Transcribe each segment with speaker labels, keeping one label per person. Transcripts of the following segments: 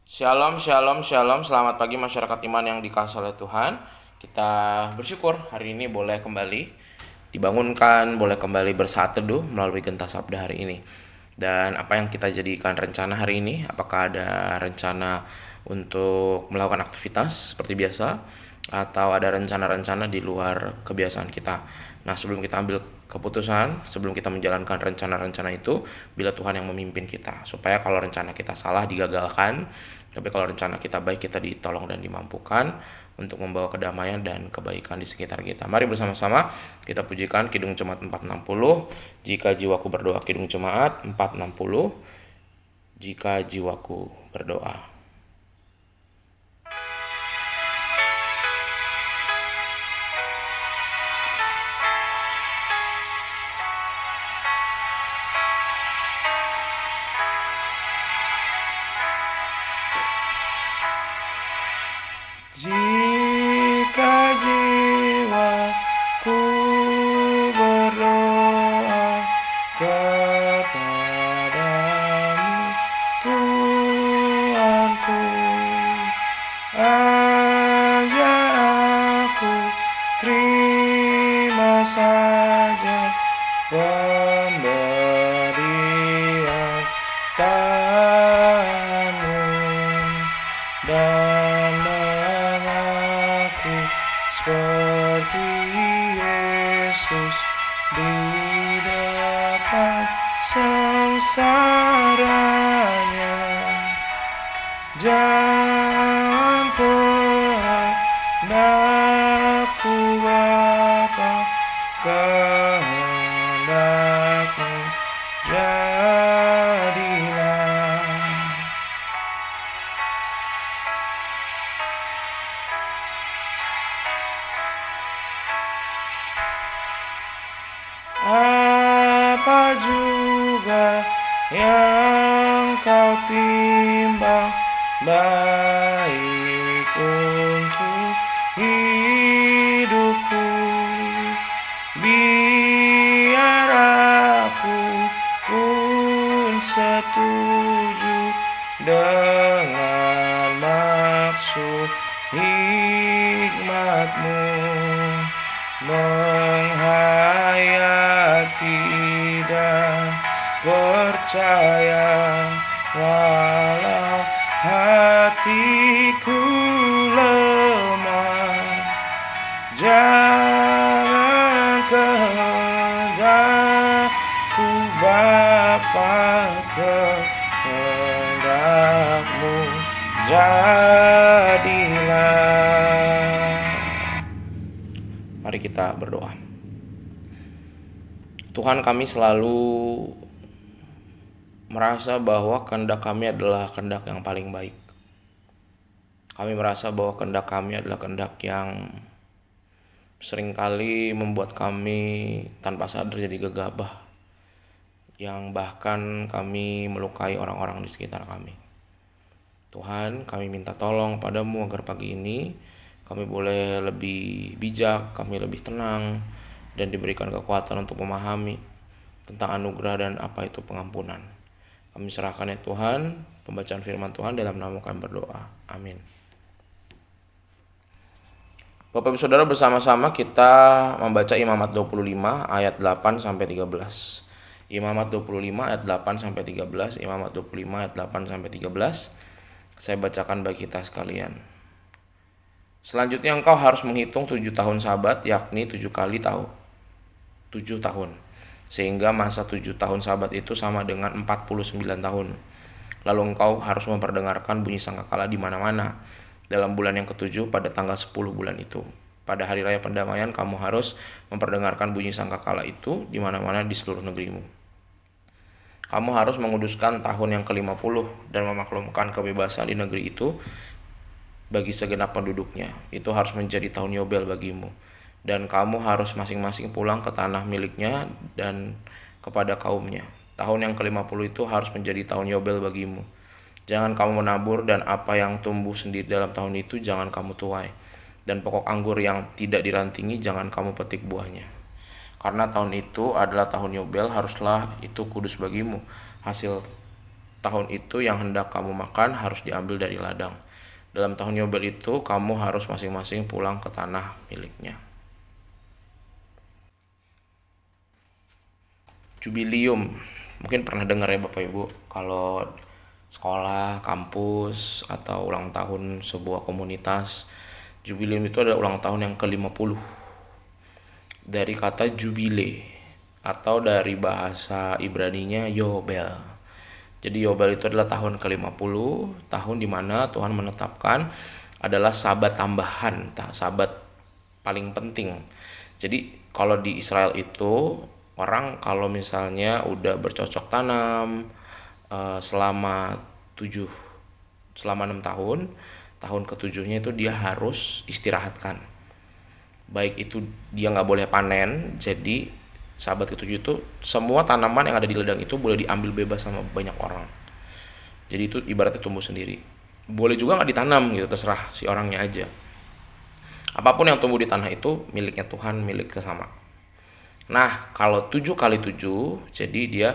Speaker 1: Shalom, shalom, shalom. Selamat pagi masyarakat iman yang dikasihi oleh Tuhan. Kita bersyukur hari ini boleh kembali dibangunkan, boleh kembali bersaat teduh melalui Genta Sabda hari ini. Dan apa yang kita jadikan rencana hari ini? Apakah ada rencana untuk melakukan aktivitas seperti biasa? Atau ada rencana-rencana di luar kebiasaan kita? Nah, sebelum kita ambil keputusan, sebelum kita menjalankan rencana-rencana itu, bila Tuhan yang memimpin kita, supaya kalau rencana kita salah digagalkan, tapi kalau rencana kita baik, kita ditolong dan dimampukan untuk membawa kedamaian dan kebaikan di sekitar kita. Mari bersama-sama kita pujikan Kidung Jemaat 460. Jika jiwaku berdoa, Kidung Jemaat 460. Jika jiwaku berdoa. Jika jiwaku berdoa kepadamu, Tuhanku, ajar aku terima saja pemberian tanganmu dan mengaku seperti Yesus di depan sengsaranya. Jangan kehendakku Bapa, kehendakmu jadilah. Apa juga yang kau timbang baik untuk hidupku, biar aku pun setuju dengan maksud hikmatmu, menghayati dan percaya walau hatiku lemah. Jangan kehendakku Bapa, kehendakmu jadilah. Mari kita berdoa. Tuhan, kami selalu merasa bahwa kehendak kami adalah kehendak yang paling baik. Kami merasa bahwa kehendak kami adalah kehendak yang seringkali membuat kami tanpa sadar jadi gegabah, yang bahkan kami melukai orang-orang di sekitar kami. Tuhan, kami minta tolong padamu agar pagi ini kami boleh lebih bijak, kami lebih tenang, dan diberikan kekuatan untuk memahami tentang anugerah dan apa itu pengampunan. Kami serahkan ya Tuhan, pembacaan firman Tuhan dalam nama kami berdoa. Amin. Bapak Ibu Saudara, bersama-sama kita membaca Imamat 25 ayat 8 sampai 13. Imamat 25 ayat 8 sampai 13, Imamat 25 ayat 8 sampai 13. Saya bacakan bagi kita sekalian. Selanjutnya engkau harus menghitung 7 tahun Sabat, yakni 7 kali 7 tahun. Sehingga masa 7 tahun Sabat itu sama dengan 49 tahun. Lalu engkau harus memperdengarkan bunyi sangkakala di mana-mana dalam bulan yang ketujuh pada tanggal 10 bulan itu. Pada hari raya pendamaian kamu harus memperdengarkan bunyi sangkakala itu di mana-mana di seluruh negerimu. Kamu harus menguduskan tahun yang ke-50 dan memaklumkan kebebasan di negeri itu bagi segenap penduduknya. Itu harus menjadi tahun Yobel bagimu. Dan kamu harus masing-masing pulang ke tanah miliknya dan kepada kaumnya. Tahun yang ke-50 itu harus menjadi tahun Yobel bagimu. Jangan kamu menabur, dan apa yang tumbuh sendiri dalam tahun itu jangan kamu tuai. Dan pokok anggur yang tidak dirantingi jangan kamu petik buahnya. Karena tahun itu adalah tahun Yobel, haruslah itu kudus bagimu. Hasil tahun itu yang hendak kamu makan harus diambil dari ladang. Dalam tahun Yobel itu kamu harus masing-masing pulang ke tanah miliknya. Jubilium, mungkin pernah dengar ya Bapak Ibu, kalau sekolah, kampus, atau ulang tahun sebuah komunitas. Jubilium itu adalah ulang tahun yang ke-50. Dari kata jubile, atau dari bahasa Ibraninya Yobel. Jadi Yobel itu adalah tahun ke-50, tahun dimana Tuhan menetapkan adalah sabat tambahan, sabat paling penting. Jadi kalau di Israel itu orang kalau misalnya udah bercocok tanam selama 7 selama 6 tahun, tahun ketujuhnya itu dia harus istirahatkan. Baik itu dia nggak boleh panen, jadi sabat ketujuh itu semua tanaman yang ada di ladang itu boleh diambil bebas sama banyak orang. Jadi itu ibaratnya tumbuh sendiri. Boleh juga nggak ditanam gitu, terserah si orangnya aja. Apapun yang tumbuh di tanah itu miliknya Tuhan, milik sesama. Nah, kalau 7 kali 7, jadi dia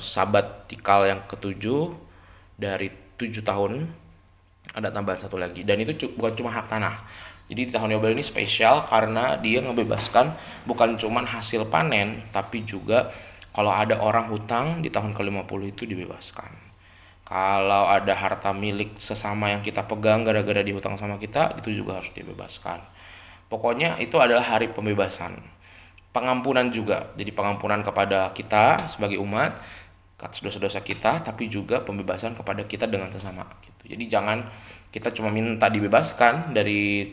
Speaker 1: sabatikal yang ketujuh dari 7 tahun, ada tambahan satu lagi. Dan itu bukan cuma hak tanah. Jadi di tahun Yobel ini spesial karena dia ngebebaskan bukan cuma hasil panen, tapi juga kalau ada orang hutang di tahun ke-50 itu dibebaskan. Kalau ada harta milik sesama yang kita pegang gara-gara dihutang sama kita, itu juga harus dibebaskan. Pokoknya itu adalah hari pembebasan. Pengampunan juga, jadi pengampunan kepada kita sebagai umat atas dosa-dosa kita, tapi juga pembebasan kepada kita dengan sesama gitu. Jadi jangan kita cuma minta dibebaskan dari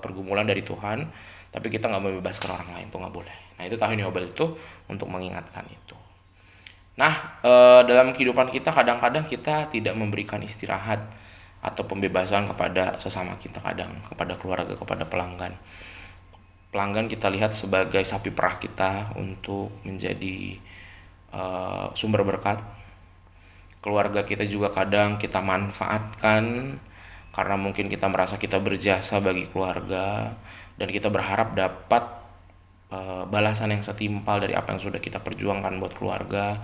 Speaker 1: pergumulan dari Tuhan, tapi kita nggak membebaskan orang lain, itu nggak boleh. Nah itu tahun Yobel itu untuk mengingatkan itu. Nah dalam kehidupan kita kadang-kadang kita tidak memberikan istirahat atau pembebasan kepada sesama kita, kadang kepada keluarga, kepada pelanggan. Pelanggan kita lihat sebagai sapi perah kita untuk menjadi sumber berkat. Keluarga kita juga kadang kita manfaatkan karena mungkin kita merasa kita berjasa bagi keluarga dan kita berharap dapat balasan yang setimpal dari apa yang sudah kita perjuangkan buat keluarga,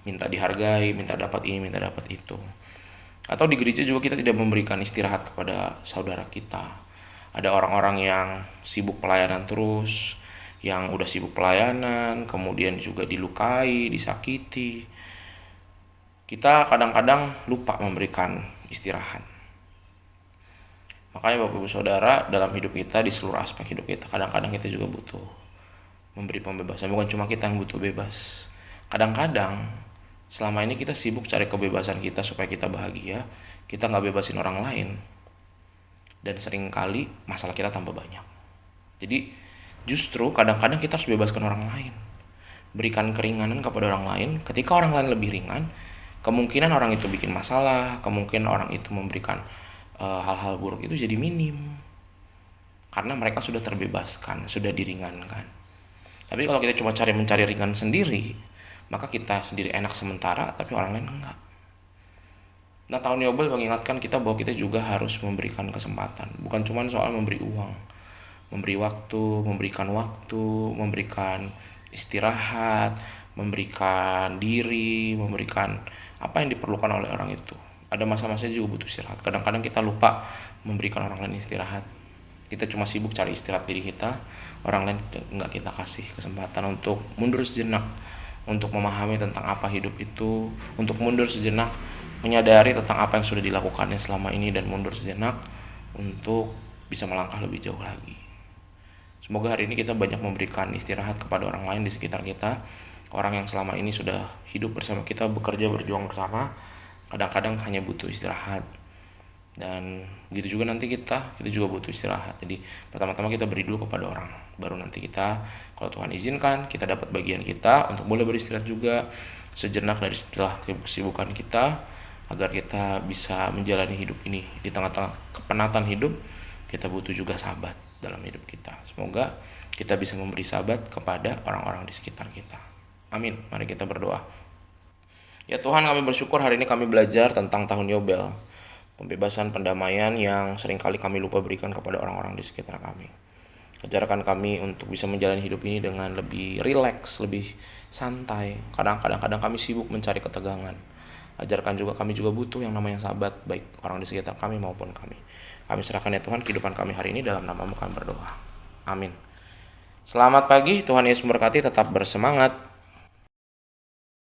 Speaker 1: minta dihargai, minta dapat ini, minta dapat itu. Atau di gereja juga kita tidak memberikan istirahat kepada saudara kita. Ada orang-orang yang sibuk pelayanan terus, yang udah sibuk pelayanan, kemudian juga dilukai, disakiti. Kita kadang-kadang lupa memberikan istirahat. Makanya Bapak Ibu Saudara, dalam hidup kita, di seluruh aspek hidup kita, kadang-kadang kita juga butuh memberi pembebasan. Bukan cuma kita yang butuh bebas. Kadang-kadang selama ini kita sibuk cari kebebasan kita supaya kita bahagia, kita gak bebasin orang lain, dan seringkali masalah kita tambah banyak. Jadi justru kadang-kadang kita harus bebaskan orang lain, berikan keringanan kepada orang lain. Ketika orang lain lebih ringan, kemungkinan orang itu bikin masalah, kemungkinan orang itu memberikan hal-hal buruk itu jadi minim, karena mereka sudah terbebaskan, sudah diringankan. Tapi kalau kita cuma mencari ringan sendiri, maka kita sendiri enak sementara, tapi orang lain enggak. Nah tahun Yobel mengingatkan kita bahwa kita juga harus memberikan kesempatan. Bukan cuma soal memberi uang, memberi waktu, memberikan istirahat, memberikan diri, memberikan apa yang diperlukan oleh orang itu. Ada masa-masa juga butuh istirahat. Kadang-kadang kita lupa memberikan orang lain istirahat. Kita cuma sibuk cari istirahat diri kita, orang lain nggak kita kasih kesempatan untuk mundur sejenak, untuk memahami tentang apa hidup itu, untuk mundur sejenak, menyadari tentang apa yang sudah dilakukannya selama ini, dan mundur sejenak untuk bisa melangkah lebih jauh lagi. Semoga hari ini kita banyak memberikan istirahat kepada orang lain di sekitar kita, orang yang selama ini sudah hidup bersama kita, bekerja, berjuang bersama, kadang-kadang hanya butuh istirahat. Dan begitu juga nanti kita juga butuh istirahat. Jadi pertama-tama kita beri dulu kepada orang, baru nanti kita, kalau Tuhan izinkan, kita dapat bagian kita untuk boleh beristirahat juga sejenak dari setelah kesibukan kita, agar kita bisa menjalani hidup ini. Di tengah-tengah kepenatan hidup, kita butuh juga sahabat dalam hidup kita. Semoga kita bisa memberi sahabat kepada orang-orang di sekitar kita. Amin. Mari kita berdoa. Ya Tuhan, kami bersyukur hari ini kami belajar tentang tahun Yobel, pembebasan, pendamaian yang seringkali kami lupa berikan kepada orang-orang di sekitar kami. Ajarkan kami untuk bisa menjalani hidup ini dengan lebih rileks, lebih santai. Kadang-kadang kami sibuk mencari ketegangan. Ajarkan juga kami juga butuh yang namanya sahabat, baik orang di sekitar kami maupun kami. Kami serahkan ya Tuhan kehidupan kami hari ini, dalam nama-Mu kami berdoa. Amin. Selamat pagi, Tuhan Yesus memberkati, tetap bersemangat.